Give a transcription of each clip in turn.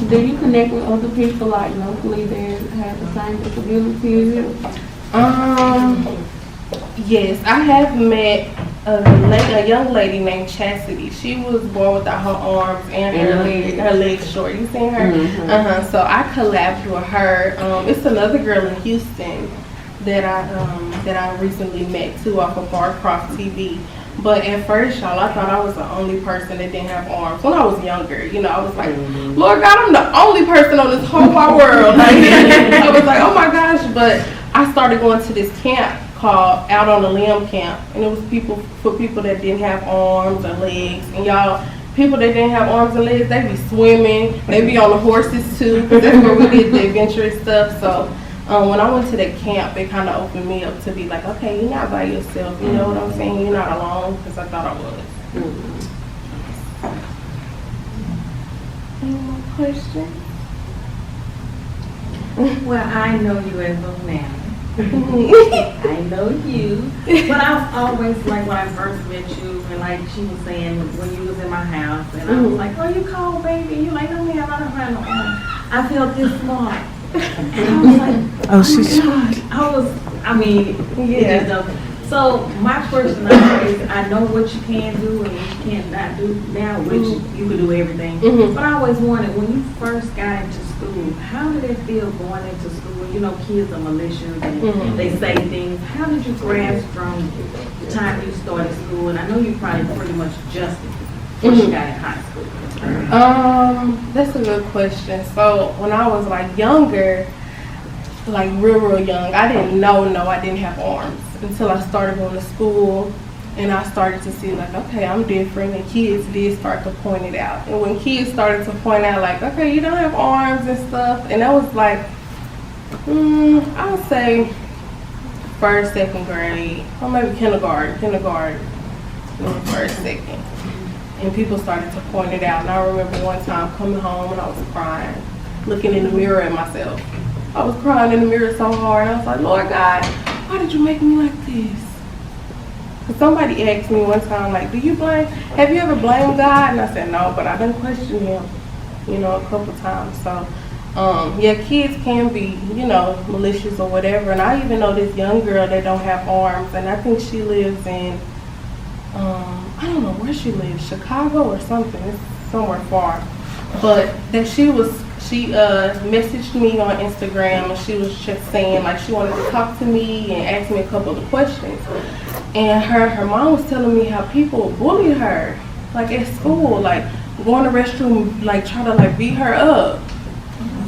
Do you connect with other people like locally that have the same disability as you? Yes, I have met a young lady named Chastity. She was born without her arms and her legs short. You seen her? Mm-hmm. So I collabed with her. It's another girl in Houston that I recently met too off of Barcroft TV. But at first, y'all, I thought I was the only person that didn't have arms. When I was younger, you know, I was like, Lord God, I'm the only person on this whole wide world. Like, I was like, oh my gosh. But I started going to this camp called Out on the Limb Camp. And it was for people that didn't have arms or legs. And y'all, people that didn't have arms and legs, they be swimming. They be on the horses too. Because that's where we did the adventurous stuff. So when I went to that camp, it kind of opened me up to be like, okay, you're not by yourself. You know what I'm saying? You're not alone, because I thought I was. Any more questions? Well, I know you as of now. I know you. But I've always, like when I first met you, and like she was saying, when you was in my house, and I was like, oh, you cold, baby. And you're like, no, ma'am, I don't have no arm. I felt this small. And I was like, oh she's short. I mean, yeah. So my question is, I know what you can do and what you cannot do now, which you can do everything. But I always wanted, when you first got into school, how did it feel going into school? You know, kids are malicious and they say things. How did you grasp from the time you started school? And I know you probably pretty much adjusted when you got in high school. That's a good question. So when I was like younger, like real young, I didn't know I didn't have arms until I started going to school, and I started to see like, okay, I'm different, and kids did start to point it out. And when kids started to point out like, okay, you don't have arms and stuff, and that was like, I would say first, second grade, or maybe kindergarten, first, second. And people started to point it out. And I remember one time coming home and I was crying, looking in the mirror at myself. I was crying in the mirror so hard. And I was like, Lord God, why did you make me like this? Because somebody asked me one time, like, have you ever blamed God? And I said, no, but I've been questioning him, you know, a couple times. So, yeah, kids can be, you know, malicious or whatever. And I even know this young girl that don't have arms. And I think she lives in, I don't know where she lives, Chicago or something. It's somewhere far. But that she messaged me on Instagram, and she was just saying like she wanted to talk to me and ask me a couple of questions. And her mom was telling me how people bully her, like at school, like go in the restroom, like try to like beat her up.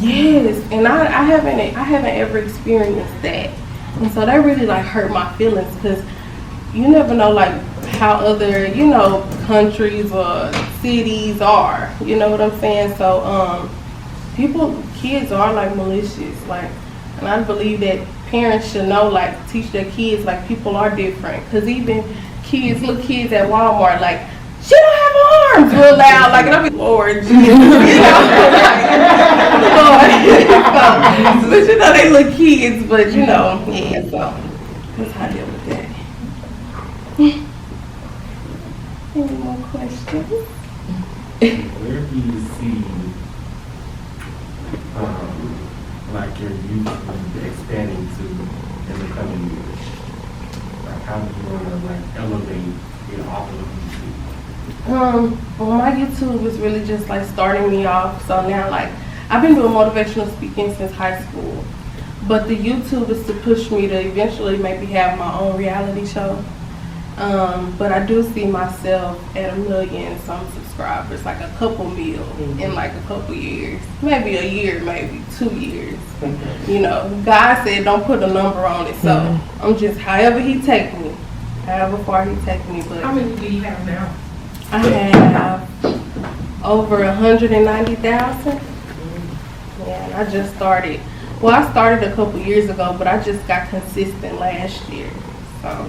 Yes, and I haven't ever experienced that, and so that really like hurt my feelings, because you never know like how other, you know, countries or cities are, you know what I'm saying? So kids are like malicious, like, and I believe that parents should know, like, teach their kids like people are different, because even little kids at Walmart, like, she don't have arms, real loud, like, and I'll be, Lord Jesus, you know, Lord. But you know, they look kids, but you know, yeah, so that's how I deal with that. Any more questions? Where do you see like your youth expanding to in the coming years? Like how do you want to like elevate your YouTube? Well, my YouTube was really just like starting me off. So now, like, I've been doing motivational speaking since high school, but the YouTube is to push me to eventually maybe have my own reality show. But I do see myself at 1 million some subscribers, like a couple mil in like a couple years, maybe a year, maybe 2 years. You know, God said don't put a number on it, so I'm just however He take me, however far He take me. But How many do you have now? I have over 190,000. Yeah, and I just started. Well, I started a couple years ago, but I just got consistent last year. So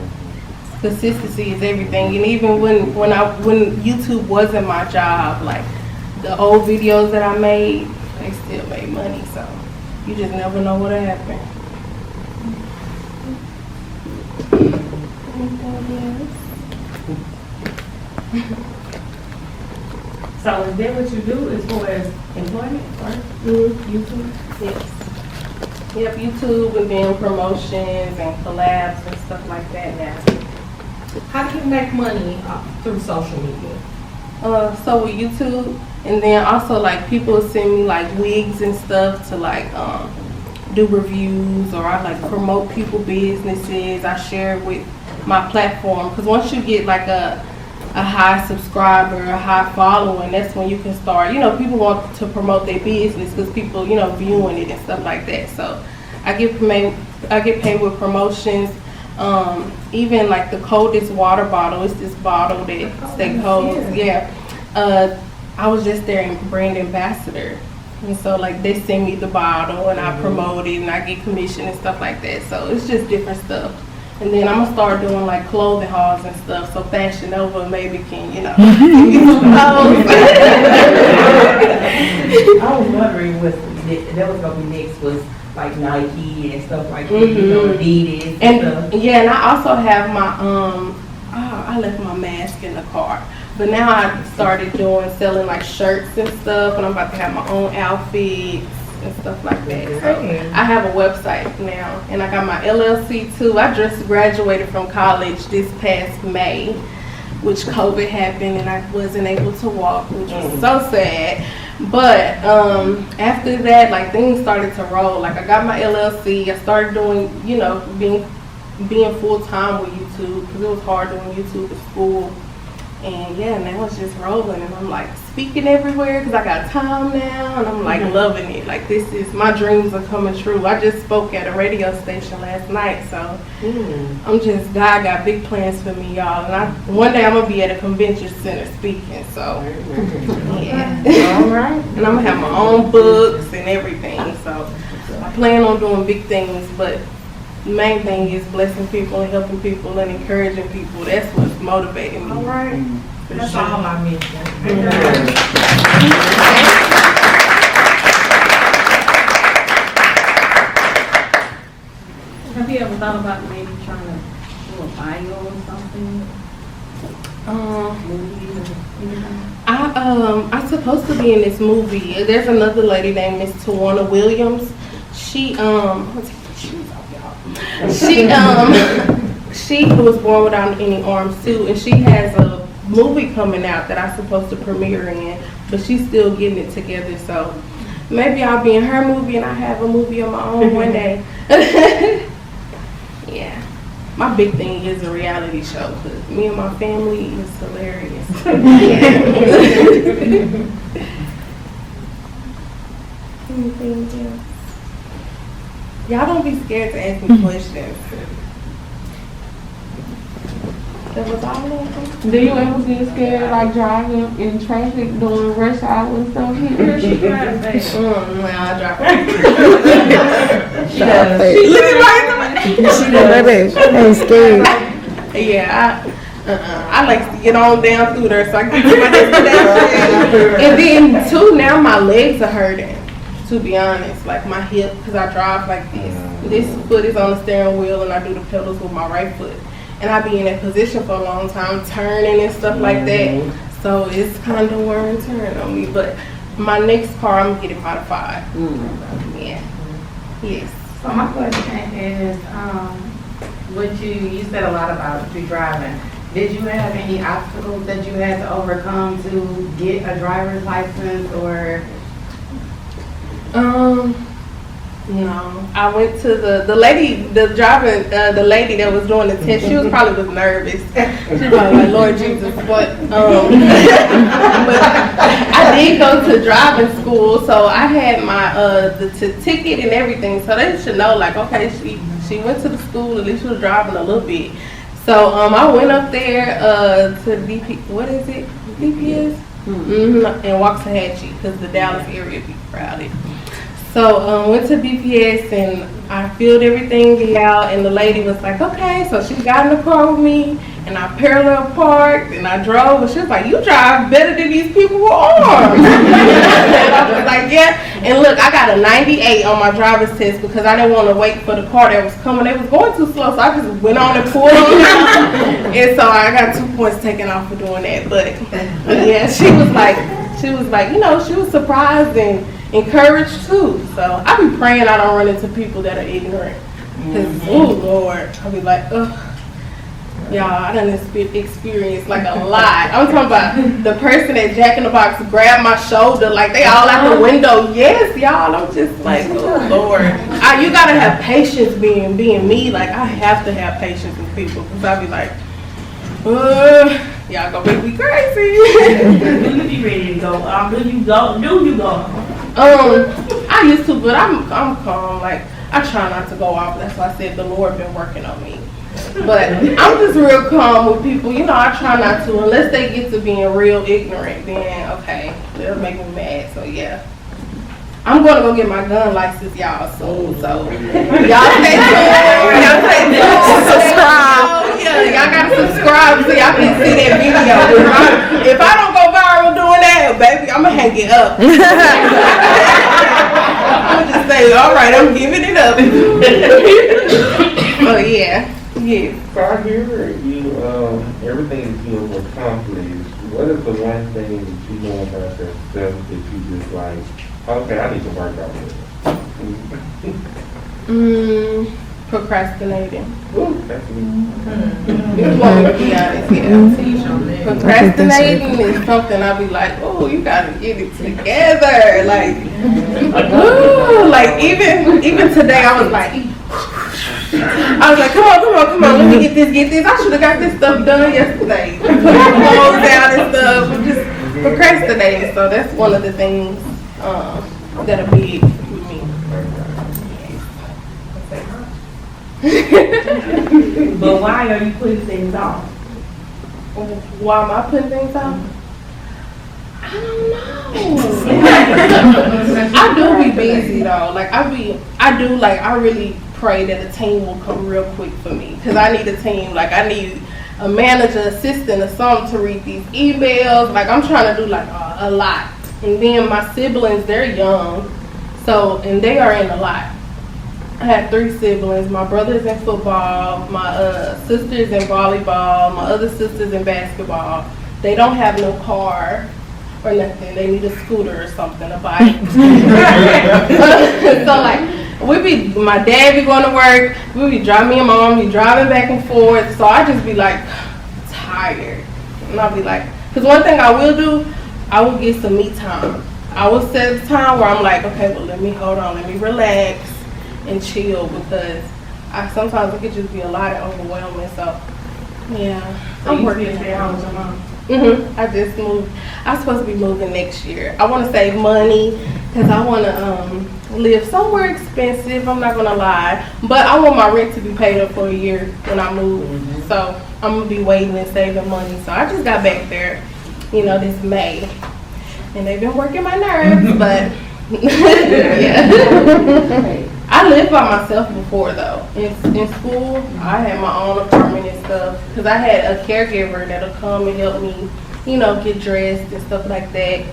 consistency is everything. And even when YouTube wasn't my job, like the old videos that I made, they still made money. So you just never know what'll happen. Anything else? So is that what you do as far as employment, or YouTube? Yes. Yep, YouTube and then promotions and collabs and stuff like that now. How do you make money through social media? So with YouTube, and then also like people send me like wigs and stuff to like do reviews, or I like promote people businesses. I share it with my platform, because once you get like a high subscriber, a high following, that's when you can start, people want to promote their business because people, viewing it and stuff like that. So I get paid with promotions. Even like the coldest water bottle, it's this bottle that stay cold. Yeah. I was just their brand ambassador. And so like they send me the bottle and I promote it and I get commission and stuff like that. So it's just different stuff. And then I'm gonna start doing like clothing hauls and stuff, so Fashion Nova maybe can, give me some clothes. I was wondering what that was gonna be next was like Nike and stuff like that, Adidas and stuff. Yeah, and I also have my I left my mask in the car. But now I started selling like shirts and stuff, and I'm about to have my own outfits and stuff like that. So I have a website now, and I got my LLC too. I just graduated from college this past May, which COVID happened and I wasn't able to walk, which was so sad. But after that, like things started to roll. Like I got my LLC, I started doing, being full time with YouTube, because it was hard doing YouTube at school. And yeah, now it's just rolling, and I'm like speaking everywhere because I got time now, and I'm like loving it. Like my dreams are coming true. I just spoke at a radio station last night, so God got big plans for me, y'all. And one day I'm gonna be at a convention center speaking. So yeah, All right. and I'm gonna have my own books and everything. So I plan on doing big things, but the main thing is blessing people and helping people and encouraging people. That's what's motivating me. All right. That's all I mentioned. Have you ever thought about maybe trying to do a bio or something? Movie or anything? I'm supposed to be in this movie. There's another lady named Miss Tawana Williams. She she was born without any arms too, and she has a movie coming out that I'm supposed to premiere in, but she's still getting it together. So maybe I'll be in her movie and I have a movie of my own one day. Yeah, my big thing is a reality show, because me and my family is hilarious. Anything else? Y'all don't be scared to ask me questions. That was all of them. Do you ever get scared like driving in traffic during rush hour and stuff here? She drives fast. I drive. She does. She ain't scared. Yeah, I like to get on down through there so I can get to my destination. And then too, now my legs are hurting, to be honest. Like my hip, because I drive like this. This foot is on the steering wheel and I do the pedals with my right foot. And I be in that position for a long time, turning and stuff like that. So it's kind of wear and turn on me. But my next car, I'm gonna get it modified. Yeah. Yes. So my question is, you said a lot about you driving. Did you have any obstacles that you had to overcome to get a driver's license, or? No. I went to the lady that was doing the test. She was probably nervous. She was probably like, Lord Jesus, but I did go to driving school, so I had my the ticket and everything. So they should know, like, okay, she went to the school, at least she was driving a little bit. So I went up there to DPS? And Waxahachie, because the Dallas area be crowded. So went to BPS and I filled everything out, and the lady was like, okay. So she got in the car with me and I parallel parked and I drove, and she was like, you drive better than these people with arms. And I was like, yeah. And look, I got a 98 on my driver's test because I didn't want to wait for the car that was coming. They was going too slow, so I just went on and pulled on them. And so I got 2 points taken off for doing that. But yeah, she was like, you know, she was surprised and encouraged too. So I be praying I don't run into people that are ignorant. Cause oh Lord, I'll be like, ugh. Y'all, I done experienced like a lot. I'm talking about the person at Jack in the Box grabbed my shoulder, like they all out the window. Yes, y'all, I'm just like, oh Lord. You gotta have patience being me. Like I have to have patience with people because I'll be like, y'all gonna make me crazy. Do you be ready to go? Do you go? I used to, but I'm calm. Like I try not to go off. That's why I said the Lord been working on me. But I'm just real calm with people. You know, I try not to unless they get to being real ignorant. Then okay, they'll make me mad. So yeah, I'm gonna go get my gun license, y'all. So y'all stay tuned. Subscribe. Oh, yeah, y'all gotta subscribe so y'all can see that video. If I don't go viral doing that, baby, I'ma hang it up. I'ma just say, all right, I'm giving it up. Oh yeah. Yeah. So I hear you, everything that you have accomplished. What is the one thing that you know about yourself that you just like, okay, I need to work on this? Procrastinating. Ooh, that's me. If you want me to be honest, yeah. Procrastinating is something I'll be like, oh, you gotta get it together. Like, ooh, like even today I was like, come on, let me get this. I should have got this stuff done yesterday. Put my clothes down and stuff. I'm just procrastinating. So that's one of the things that are big with me. But why are you putting things off? Why am I putting things off? I don't know. I do be busy though. Like I really pray that a team will come real quick for me because I need a team. Like I need a manager, assistant, or something to read these emails. Like I'm trying to do like a lot. And then my siblings, they're young, so and they are in a lot. I have 3 siblings. My brother's in football. My sister's in volleyball. My other sister's in basketball. They don't have no car or nothing. They need a scooter or something, a bike. So like, my dad be going to work. We be driving, me and my mom be driving back and forth. So I just be like tired, and I'll be like, because one thing I will do, I will get some me time. I will set a time where I'm like, okay, well let me relax and chill because sometimes it could just be a lot of overwhelming. So yeah, So I'm working at home with your mom. I just moved. I'm supposed to be moving next year. I want to save money because I want to live somewhere expensive. I'm not gonna lie, but I want my rent to be paid up for a year when I move. So I'm gonna be waiting and saving money. So I just got back there, this May, and they've been working my nerves, but yeah. I lived by myself before though. In school, I had my own apartment and stuff because I had a caregiver that'll come and help me, get dressed and stuff like that.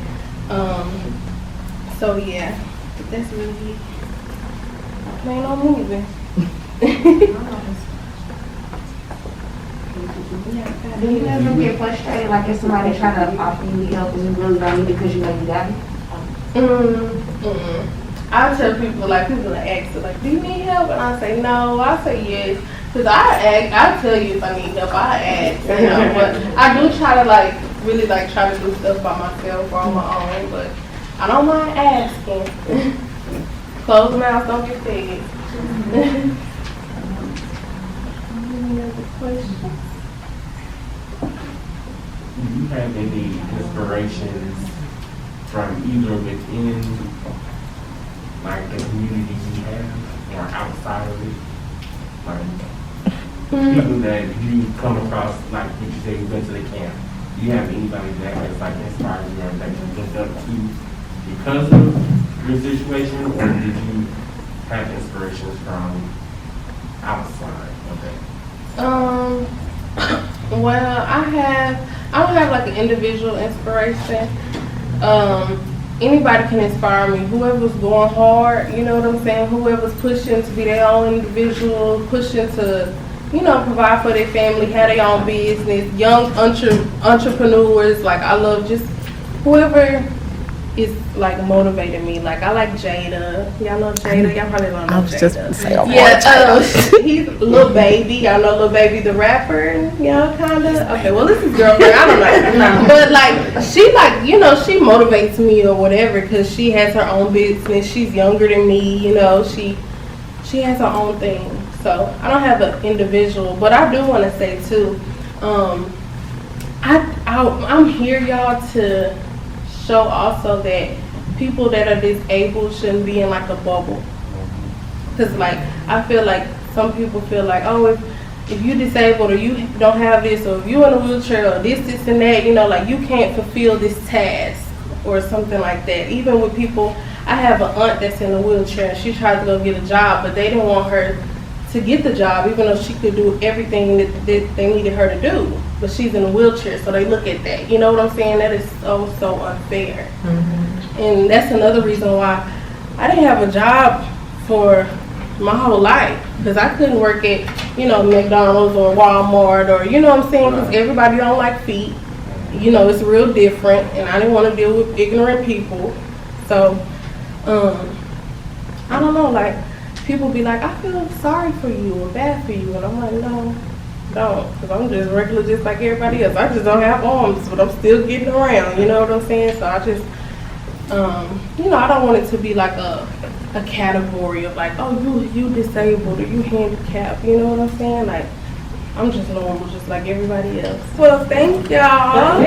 So yeah, that's really it. I plan on moving. Do you ever get frustrated, like if somebody try to offer you help and you really don't need it because you know you got it? I tell people, like, people ask, like, do you need help? And I say no. I say yes. Because I tell you if I need help, I ask, but I do try to, really try to do stuff by myself or on my own, but I don't mind asking. Closed mouths don't get fed. Any other questions? Do you have any inspirations from either within the community you have or outside of it? People that you come across, like what you say, you went to the camp. Do you have anybody that has inspired you or that you looked up to because of your situation, or did you have inspirations from outside of that? Well, I don't have an individual inspiration. anybody can inspire me. Whoever's going hard, you know what I'm saying? Whoever's pushing to be their own individual, pushing to, you know, provide for their family, have their own business, young entrepreneurs. Like, I love just whoever is like motivating me. Like, I like Jada. Y'all know Jada? Y'all probably don't know Jada. I was just gonna say, oh, Yeah, he's Lil Baby. Y'all know Lil Baby, the rapper? Y'all kinda? Okay, well, this is girlfriend. I don't know. But like, she like, you know, she motivates me or whatever because she has her own business. She's younger than me, you know. She has her own thing. So I don't have an individual, but I do want to say too, I'm here, y'all, to show also that people that are disabled shouldn't be in like a bubble. Cause like, I feel like some people feel like, oh, if you disabled or you don't have this, or if you in a wheelchair or this and that, you know, like you can't fulfill this task or something like that. Even with people, I have an aunt that's in a wheelchair and she tried to go get a job, but they didn't want her to get the job, even though she could do everything that they needed her to do. But she's in a wheelchair, so they look at that. You know what I'm saying? That is so unfair. Mm-hmm. And that's another reason why I didn't have a job for my whole life. Because I couldn't work at, you know, McDonald's or Walmart or, you know what I'm saying? Because everybody don't like feet. You know, it's real different. And I didn't want to deal with ignorant people. So, I don't know, like, people be like, I feel sorry for you or bad for you. And I'm like, no, don't. Because I'm just regular just like everybody else. I just don't have arms, but I'm still getting around. You know what I'm saying? So I just, you know, I don't want it to be like a category of like, oh, you disabled or you handicapped. You know what I'm saying? Like, I'm just normal, just like everybody else. Well, thank y'all.